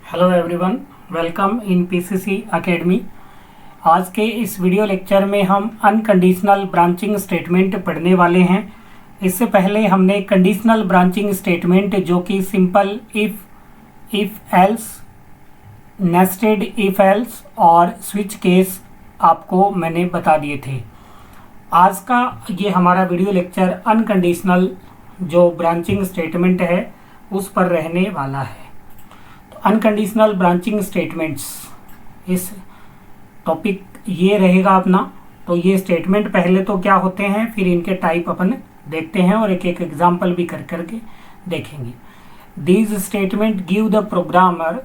Hello everyone, welcome in PCC academy. आज के इस वीडियो लेक्चर में हम अनकंडीशनल ब्रांचिंग स्टेटमेंट पढ़ने वाले हैं। इससे पहले हमने कंडीशनल ब्रांचिंग स्टेटमेंट जो कि simple if else, nested if else और स्विच केस आपको मैंने बता दिए थे। आज का ये हमारा वीडियो लेक्चर अनकंडीशनल जो ब्रांचिंग स्टेटमेंट है उस पर रहने वाला है। अनकंडीशनल ब्रांचिंग स्टेटमेंट्स इस टॉपिक ये रहेगा अपना। तो ये स्टेटमेंट पहले तो क्या होते हैं, फिर इनके टाइप अपन देखते हैं और एक एक एग्जांपल भी कर करके देखेंगे। These statement give the programmer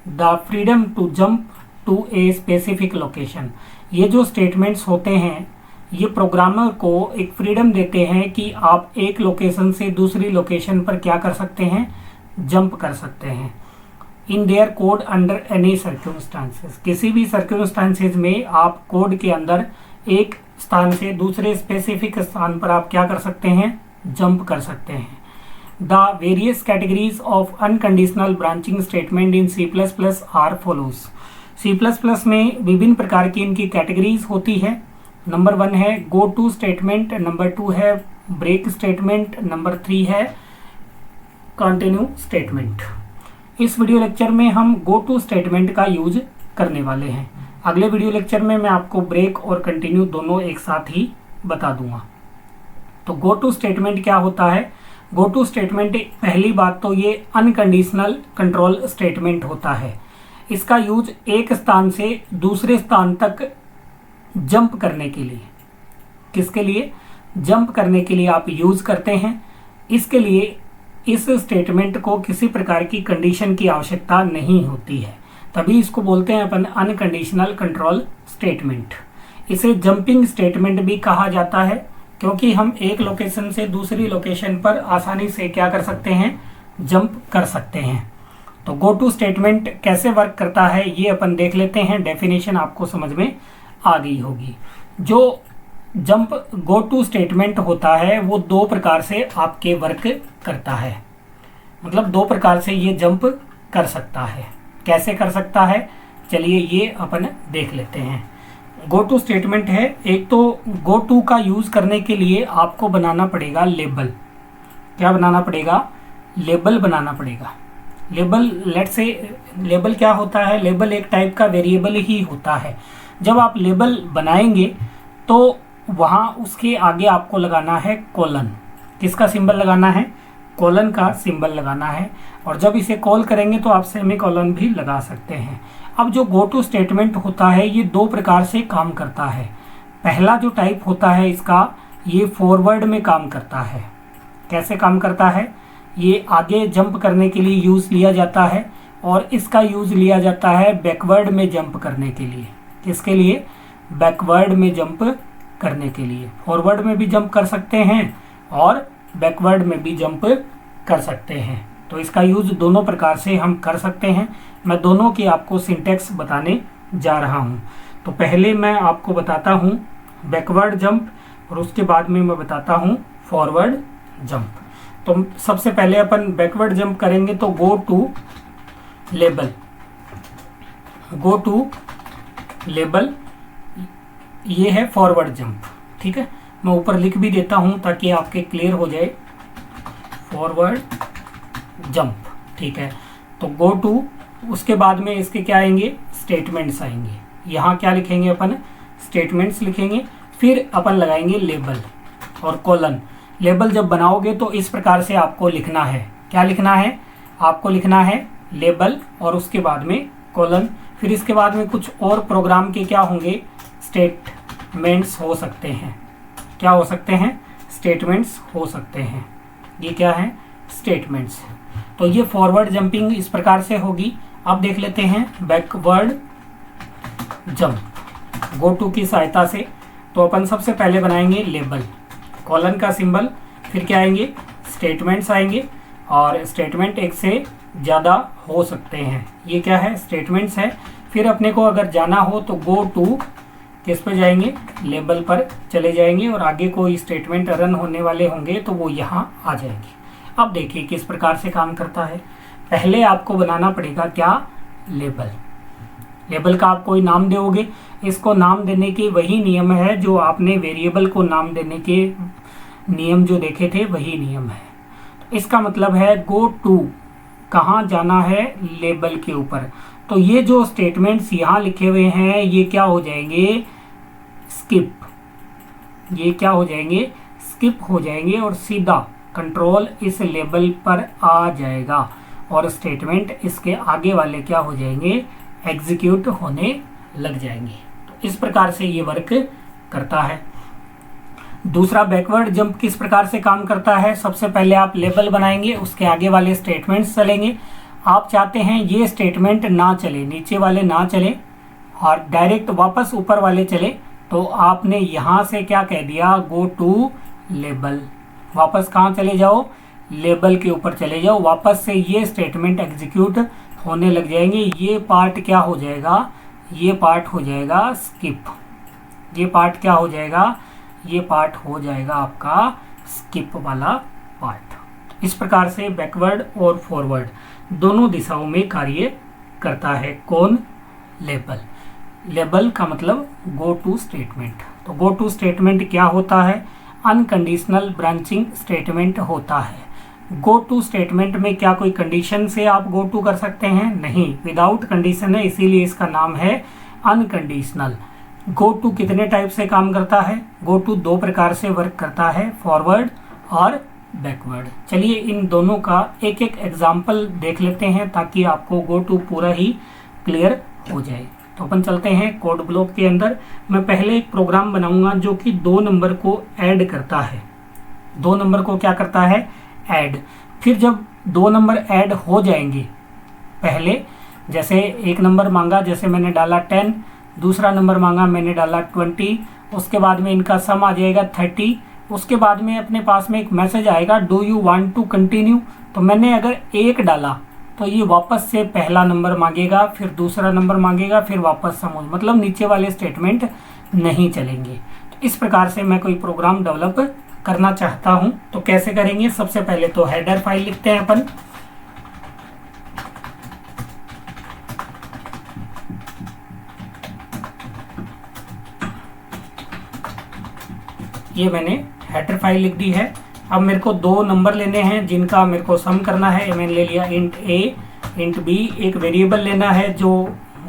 the freedom to jump to a specific location. ये जो स्टेटमेंट्स होते हैं ये प्रोग्रामर को एक फ्रीडम देते हैं कि आप एक लोकेशन से दूसरी लोकेशन पर क्या कर सकते हैं, जंप कर सकते हैं। In their code under any circumstances, किसी भी सर्क्यूमस्टांसेस में आप कोड के अंदर एक स्थान से दूसरे स्पेसिफिक स्थान पर आप क्या कर सकते हैं, जंप कर सकते हैं। The various categories of unconditional branching statement in C++ are follows. C++ में विभिन्न प्रकार की इनकी कैटेगरीज होती है। नंबर 1 है गो टू स्टेटमेंट, नंबर 2 है ब्रेक स्टेटमेंट, नंबर 3 है कंटिन्यू स्टेटमेंट। इस वीडियो लेक्चर में हम गो टू स्टेटमेंट का यूज करने वाले हैं। अगले वीडियो लेक्चर में मैं आपको ब्रेक और कंटिन्यू दोनों एक साथ ही बता दूंगा। तो गो टू स्टेटमेंट क्या होता है? गो टू स्टेटमेंट पहली बात तो ये अनकंडीशनल कंट्रोल स्टेटमेंट होता है। इसका यूज एक स्थान से दूसरे स्थान तक जंप करने के लिए, किसके लिए, जंप करने के लिए आप यूज करते हैं। इसके लिए इस स्टेटमेंट को किसी प्रकार की कंडीशन की आवश्यकता नहीं होती है, तभी इसको बोलते हैं अपन अनकंडीशनल कंट्रोल स्टेटमेंट। इसे जंपिंग स्टेटमेंट भी कहा जाता है क्योंकि हम एक लोकेशन से दूसरी लोकेशन पर आसानी से क्या कर सकते हैं, जंप कर सकते हैं। तो गो टू स्टेटमेंट कैसे वर्क करता है ये अपन देख लेते हैं। डेफिनेशन आपको समझ में आ गई होगी। जो जंप गो टू स्टेटमेंट होता है वो दो प्रकार से आपके वर्क करता है, मतलब दो प्रकार से ये जंप कर सकता है। कैसे कर सकता है, चलिए ये अपन देख लेते हैं। गो टू स्टेटमेंट है, एक तो गो टू का यूज करने के लिए आपको बनाना पड़ेगा लेबल। क्या बनाना पड़ेगा, लेबल बनाना पड़ेगा। लेबल लेट से लेबल क्या होता है, लेबल एक टाइप का वेरिएबल ही होता है। जब आप लेबल बनाएंगे तो वहाँ उसके आगे आपको लगाना है कोलन। किसका सिंबल लगाना है, कोलन का सिंबल लगाना है। और जब इसे कॉल करेंगे तो आप सेमी कोलन भी लगा सकते हैं। अब जो गो टू स्टेटमेंट होता है ये दो प्रकार से काम करता है। पहला जो टाइप होता है इसका, ये फॉरवर्ड में काम करता है। कैसे काम करता है, ये आगे जंप करने के लिए यूज लिया जाता है और इसका यूज लिया जाता है बैकवर्ड में जंप करने के लिए। किसके लिए, बैकवर्ड में जंप करने के लिए। फॉरवर्ड में भी जंप कर सकते हैं और बैकवर्ड में भी जंप कर सकते हैं। तो इसका यूज दोनों प्रकार से हम कर सकते हैं। मैं दोनों की आपको सिंटेक्स बताने जा रहा हूं। तो पहले मैं आपको बताता हूं बैकवर्ड जंप और उसके बाद में मैं बताता हूं फॉरवर्ड जंप। तो सबसे पहले अपन बैकवर्ड जंप करेंगे तो go to label, go to label ये है फॉरवर्ड जंप। ठीक है, मैं ऊपर लिख भी देता हूं ताकि आपके क्लियर हो जाए, फॉरवर्ड जंप। ठीक है, तो गो टू, उसके बाद में इसके क्या आएंगे, स्टेटमेंट्स आएंगे। यहाँ क्या लिखेंगे अपन, स्टेटमेंट्स लिखेंगे। फिर अपन लगाएंगे लेबल और कोलन। लेबल जब बनाओगे तो इस प्रकार से आपको लिखना है। क्या लिखना है, आपको लिखना है लेबल और उसके बाद में कोलन। फिर इसके बाद में कुछ और प्रोग्राम के क्या होंगे, स्टेटमेंट्स हो सकते हैं। क्या हो सकते हैं, स्टेटमेंट्स हो सकते हैं। ये क्या है, स्टेटमेंट्स। तो ये फॉरवर्ड जंपिंग इस प्रकार से होगी। अब देख लेते हैं बैकवर्ड जंप गो टू की सहायता से। तो अपन सबसे पहले बनाएंगे लेबल, कॉलन का सिंबल, फिर क्या आएंगे, स्टेटमेंट्स आएंगे। और स्टेटमेंट एक से ज़्यादा हो सकते हैं। ये क्या है, स्टेटमेंट्स है। फिर अपने को अगर जाना हो तो गो टू किस पे जाएंगे, लेबल पर चले जाएंगे और आगे कोई स्टेटमेंट रन होने वाले होंगे तो वो यहाँ आ जाएंगे। अब देखिए किस प्रकार से काम करता है। पहले आपको बनाना पड़ेगा क्या, लेबल। लेबल का आप कोई नाम दोगे, इसको नाम देने के वही नियम है जो आपने वेरिएबल को नाम देने के नियम जो देखे थे, वही नियम है। तो इसका मतलब है गो टू, कहाँ जाना है, लेबल के ऊपर। तो ये जो स्टेटमेंट्स यहाँ लिखे हुए हैं ये क्या हो जाएंगे, स्किप। ये क्या हो जाएंगे, स्किप हो जाएंगे और सीधा कंट्रोल इस लेबल पर आ जाएगा और स्टेटमेंट इसके आगे वाले क्या हो जाएंगे, एग्जीक्यूट होने लग जाएंगे। तो इस प्रकार से ये वर्क करता है। दूसरा बैकवर्ड जंप किस प्रकार से काम करता है, सबसे पहले आप लेबल बनाएंगे, उसके आगे वाले स्टेटमेंट्स चलेंगे। आप चाहते हैं ये स्टेटमेंट ना चले, नीचे वाले ना चले और डायरेक्ट वापस ऊपर वाले चले, तो आपने यहाँ से क्या कह दिया, गो टू लेबल। वापस कहाँ चले जाओ, लेबल के ऊपर चले जाओ। वापस से ये स्टेटमेंट एग्जीक्यूट होने लग जाएंगे। ये पार्ट क्या हो जाएगा, ये पार्ट हो जाएगा स्किप। ये पार्ट क्या हो जाएगा, ये पार्ट हो जाएगा आपका स्किप वाला पार्ट। इस प्रकार से बैकवर्ड और फॉरवर्ड दोनों दिशाओं में कार्य करता है कौन, लेबल। लेबल का मतलब गो टू स्टेटमेंट। तो गो टू स्टेटमेंट क्या होता है, अनकंडीशनल ब्रांचिंग स्टेटमेंट होता है। गो टू स्टेटमेंट में क्या कोई कंडीशन से आप गो टू कर सकते हैं, नहीं, विदाउट कंडीशन है, इसीलिए इसका नाम है अनकंडीशनल। गो टू कितने टाइप से काम करता है, गो टू दो प्रकार से वर्क करता है, फॉरवर्ड और बैकवर्ड। चलिए इन दोनों का एक एक एग्जाम्पल देख लेते हैं ताकि आपको गो टू पूरा ही क्लियर हो जाए। तो अपन चलते हैं कोड ब्लॉक के अंदर। मैं पहले एक प्रोग्राम बनाऊंगा जो कि 2 नंबर को ऐड करता है। 2 नंबर को क्या करता है, ऐड। फिर जब 2 नंबर ऐड हो जाएंगे, पहले जैसे एक नंबर मांगा, जैसे मैंने डाला 10, दूसरा नंबर मांगा मैंने डाला 20, उसके बाद में इनका सम आ जाएगा 30। उसके बाद में अपने पास में एक मैसेज आएगा, do you want to continue. तो मैंने अगर 1 डाला तो ये वापस से पहला नंबर मांगेगा, फिर दूसरा नंबर मांगेगा, फिर वापस सम, मतलब नीचे वाले स्टेटमेंट नहीं चलेंगे। तो इस प्रकार से मैं कोई प्रोग्राम डेवलप करना चाहता हूं तो कैसे करेंगे, सबसे पहले तो हेडर फाइल लिखते हैं अपन। ये मैंने हेडर फाइल लिख दी है। अब मेरे को 2 नंबर लेने हैं जिनका मेरे को सम करना है। मैंने ले लिया इंट a, इंट b। एक वेरिएबल लेना है जो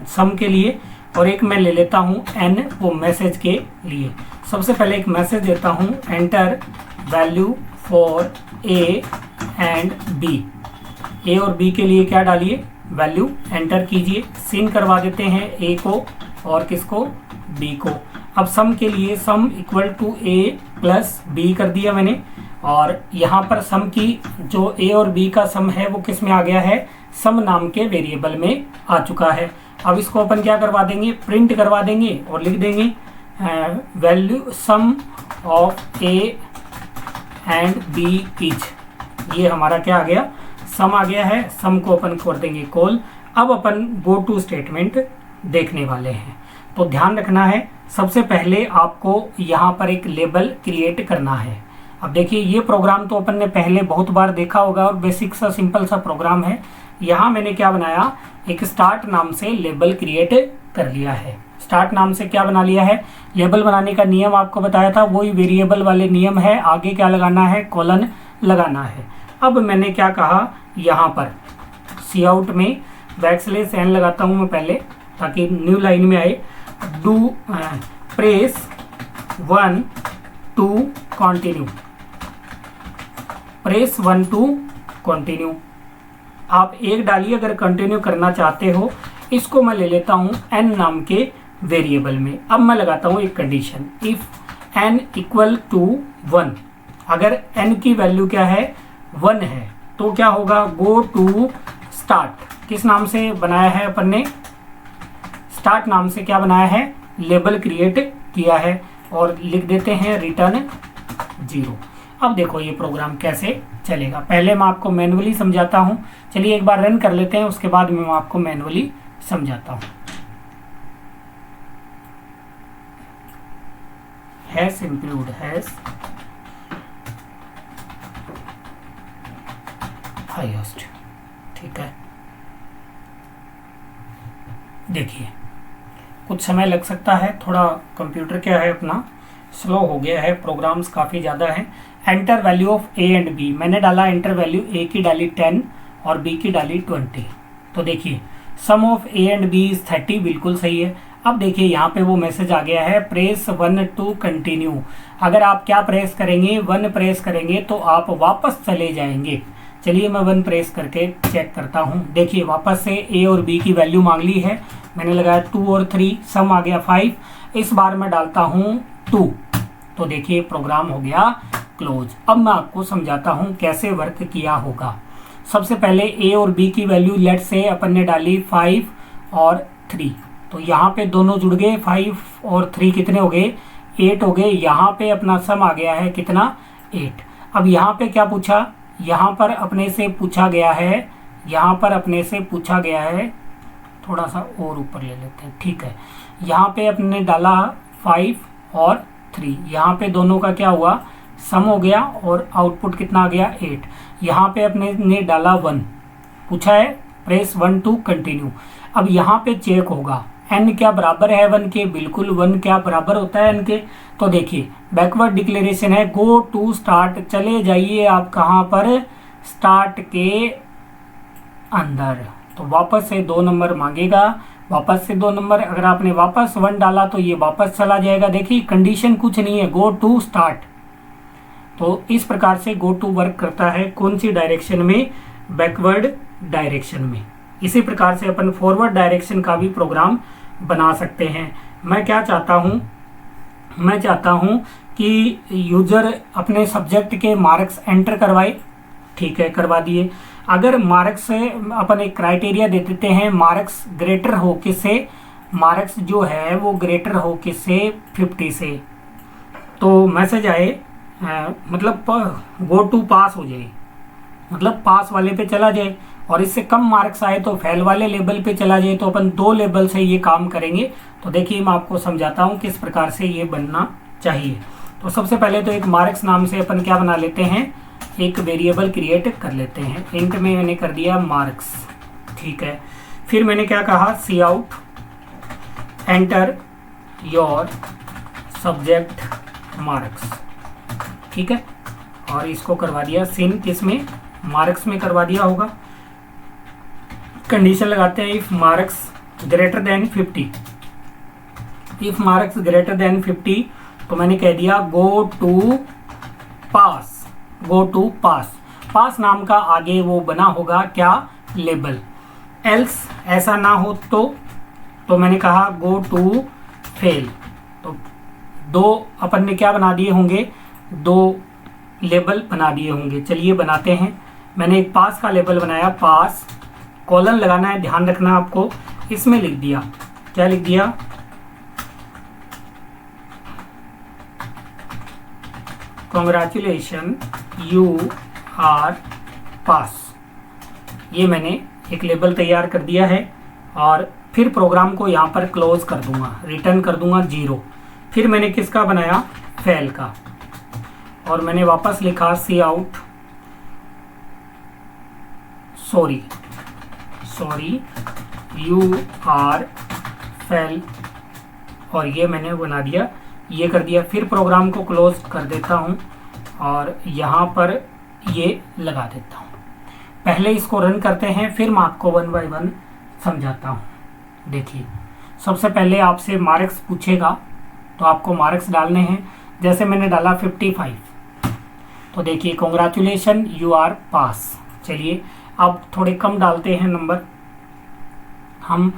सम के लिए, और एक मैं ले लेता हूँ n, वो मैसेज के लिए। सबसे पहले एक मैसेज देता हूँ, enter value for a and b। a और b के लिए क्या डालिए, वैल्यू एंटर कीजिए। सिन करवा देते हैं a को और किसको, b को। अब सम के लिए sum equal to a plus b कर दिया मैंने, और यहाँ पर सम की जो a और b का सम है वो किस में आ गया है, सम नाम के वेरिएबल में आ चुका है। अब इसको अपन क्या करवा देंगे, प्रिंट करवा देंगे और लिख देंगे value sum of a and b each. ये हमारा क्या आ गया, सम आ गया है। सम को अपन कर देंगे कॉल। अब अपन गो टू स्टेटमेंट देखने वाले हैं। तो ध्यान रखना है, सबसे पहले आपको यहाँ पर एक लेबल क्रिएट करना है। अब देखिए ये प्रोग्राम तो अपन ने पहले बहुत बार देखा होगा और बेसिक सा सिंपल सा प्रोग्राम है। यहाँ मैंने क्या बनाया, एक स्टार्ट नाम से लेबल क्रिएट कर लिया है। स्टार्ट नाम से क्या बना लिया है, लेबल बनाने का नियम आपको बताया था, वही वेरिएबल वाले नियम है। आगे क्या लगाना है, कोलन लगाना है। अब मैंने क्या कहा, यहाँ पर सी आउट में बैकस्लैश n लगाता हूँ मैं पहले ताकि न्यू लाइन में आए। Do press 1 to continue, press 1 to continue. आप 1 डालिए अगर कंटिन्यू करना चाहते हो। इसको मैं ले लेता हूँ n नाम के वेरिएबल में। अब मैं लगाता हूँ एक condition, if n equal to 1। अगर n की वैल्यू क्या है, 1 है, तो क्या होगा, गो टू स्टार्ट। किस नाम से बनाया है अपन ने, स्टार्ट नाम से क्या बनाया है, लेबल क्रिएट किया है, और लिख देते हैं रिटर्न 0। अब देखो ये प्रोग्राम कैसे चलेगा। पहले मैं आपको मैन्युअली समझाता हूँ। चलिए एक बार रन कर लेते हैं, उसके बाद मैं आपको मैन्युअली समझाता हूँ। हैश इंक्लूड हैश हाईएस्ट, ठीक है। देखिए कुछ समय लग सकता है, थोड़ा कंप्यूटर क्या है अपना स्लो हो गया है, प्रोग्राम्स काफ़ी ज़्यादा हैं। Enter value of A and B, मैंने डाला एंटर वैल्यू, ए की डाली 10 और बी की डाली 20। तो देखिए sum of A and B is 30, बिल्कुल सही है। अब देखिए यहाँ पे वो मैसेज आ गया है प्रेस 1 टू कंटिन्यू। अगर आप क्या प्रेस करेंगे, 1 प्रेस करेंगे तो आप वापस चले जाएंगे। चलिए मैं 1 प्रेस करके चेक करता हूँ। देखिए वापस से ए और बी की वैल्यू मांग ली है, मैंने लगाया 2 और 3, सम आ गया 5। इस बार मैं डालता हूँ 2, तो देखिए प्रोग्राम हो गया क्लोज। अब मैं आपको समझाता हूँ कैसे वर्क किया होगा। सबसे पहले ए और बी की वैल्यू लेट से अपन ने डाली 5 और 3, तो यहाँ पे दोनों जुड़ गए, 5 और 3 कितने हो गए, 8 हो गए। यहाँ पे अपना सम आ गया है कितना, 8। अब यहाँ पे क्या पूछा, यहाँ पर अपने से पूछा गया है, यहाँ पर अपने से पूछा गया है, थोड़ा सा और ऊपर ले लेते हैं, ठीक है। यहाँ पे अपने डाला 5 और 3, यहाँ पे दोनों का क्या हुआ, सम हो गया और आउटपुट कितना आ गया, 8। यहाँ पे अपने ने डाला 1, पूछा है प्रेस 1 टू कंटिन्यू। अब यहाँ पे चेक होगा n क्या बराबर है 1 के, बिल्कुल 1 क्या बराबर होता है n के। तो देखिए बैकवर्ड डिक्लेरेशन है, गो टू स्टार्ट, चले जाइए आप कहाँ पर, स्टार्ट के अंदर। तो वापस से 2 नंबर मांगेगा, वापस से 2 नंबर। अगर आपने वापस 1 डाला तो ये वापस चला जाएगा। देखिए कंडीशन कुछ नहीं है, गो टू स्टार्ट। तो इस प्रकार से गो टू वर्क करता है, कौन सी डायरेक्शन में, बैकवर्ड डायरेक्शन में। इसी प्रकार से अपन फॉरवर्ड डायरेक्शन का भी प्रोग्राम बना सकते हैं। मैं क्या चाहता हूँ, मैं चाहता हूँ कि यूजर अपने सब्जेक्ट के मार्क्स एंटर करवाए, ठीक है करवा दिए। अगर मार्क्स से अपन एक क्राइटेरिया दे देते हैं, मार्क्स ग्रेटर हो किससे, मार्क्स जो है वो ग्रेटर हो किससे, 50 से, तो मैसेज आए मतलब गो टू पास हो जाए, मतलब पास वाले पे चला जाए। और इससे कम मार्क्स आए तो फेल वाले लेवल पे चला जाए। तो अपन 2 लेवल से ये काम करेंगे। तो देखिए मैं आपको समझाता हूँ किस प्रकार से ये बनना चाहिए। तो सबसे पहले तो एक मार्क्स नाम से अपन क्या बना लेते हैं, एक वेरिएबल क्रिएट कर लेते हैं। इंट में मैंने कर दिया मार्क्स, ठीक है। फिर मैंने क्या कहा, cout enter your subject marks, ठीक है। और इसको करवा दिया सिन, किसमें, मार्क्स में करवा दिया होगा। कंडीशन लगाते हैं if marks greater than 50, if marks greater than 50 तो मैंने कह दिया go to pass, go to पास। पास नाम का आगे वो बना होगा क्या, लेबल। एल्स ऐसा ना हो तो मैंने कहा गो टू फेल। तो 2 अपन ने क्या बना दिए होंगे, 2 लेबल बना दिए होंगे। चलिए बनाते हैं। मैंने एक पास का लेबल बनाया, पास, कॉलन लगाना है, ध्यान रखना आपको। इसमें लिख दिया, क्या लिख दिया, कॉन्ग्रेचुलेशन यू आर पास। ये मैंने एक लेबल तैयार कर दिया है। और फिर प्रोग्राम को यहाँ पर क्लोज कर दूंगा, रिटर्न कर दूंगा 0। फिर मैंने किसका बनाया, फेल का। और मैंने वापस लिखा cout sorry you are fail, और ये मैंने बना दिया, ये कर दिया। फिर प्रोग्राम को क्लोज कर देता हूँ और यहाँ पर ये लगा देता हूँ। पहले इसको रन करते हैं, फिर मैं आपको 1 बाय 1 समझाता हूँ। देखिए सबसे पहले आपसे मार्क्स पूछेगा तो आपको मार्क्स डालने हैं। जैसे मैंने डाला 55, तो देखिए कॉन्ग्रेचुलेशन यू आर पास। चलिए अब थोड़े कम डालते हैं नंबर, हम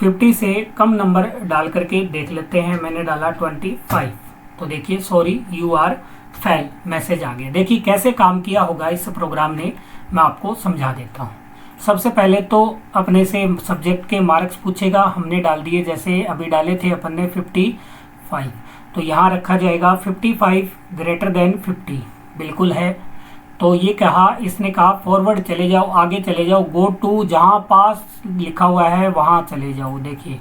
50 से कम नंबर डाल करके देख लेते हैं। मैंने डाला 25, तो देखिए sorry you are fail message आ गया। देखिए कैसे काम किया होगा इस प्रोग्राम ने, मैं आपको समझा देता हूँ। सबसे पहले तो अपने से सब्जेक्ट के मार्क्स पूछेगा, हमने डाल दिए, जैसे अभी डाले थे अपन ने 55, तो यहाँ रखा जाएगा 55 ग्रेटर देन 50, बिल्कुल है। तो ये कहा, इसने कहा फॉरवर्ड चले जाओ, आगे चले जाओ, गो टू, जहाँ पास लिखा हुआ है वहाँ चले जाओ। देखिए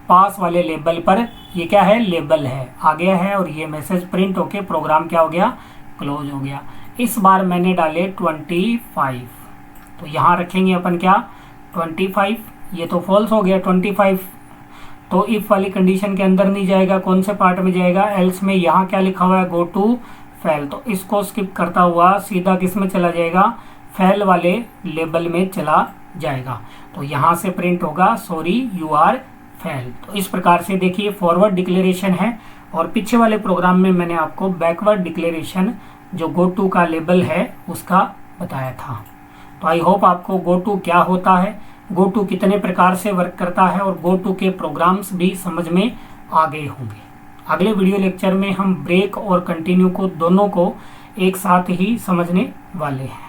पास वाले लेबल पर ये क्या है, लेबल है, आ गया है। और ये मैसेज प्रिंट होके प्रोग्राम क्या हो गया, क्लोज हो गया। इस बार मैंने डाले 25, तो यहाँ रखेंगे अपन क्या 25, ये तो फॉल्स हो गया 25, तो इफ वाली कंडीशन के अंदर नहीं जाएगा, कौन से पार्ट में जाएगा, एल्स में। यहाँ क्या लिखा हुआ है, गो टू फेल, तो इसको स्किप करता हुआ सीधा किस में चला जाएगा, फेल वाले लेबल में चला जाएगा। तो यहाँ से प्रिंट होगा सॉरी यू आर फेल। तो इस प्रकार से देखिए फॉरवर्ड डिक्लेरेशन है, और पीछे वाले प्रोग्राम में मैंने आपको बैकवर्ड डिक्लेरेशन जो गो टू का लेबल है उसका बताया था। तो आई होप आपको गो टू क्या होता है, गो टू कितने प्रकार से वर्क करता है और गो टू के प्रोग्राम्स भी समझ में आ गए होंगे। अगले वीडियो लेक्चर में हम ब्रेक और कंटिन्यू को दोनों को एक साथ ही समझने वाले हैं।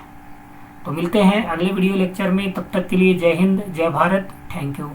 तो मिलते हैं अगले वीडियो लेक्चर में, तब तक के लिए जय हिंद, जय भारत, थैंक यू।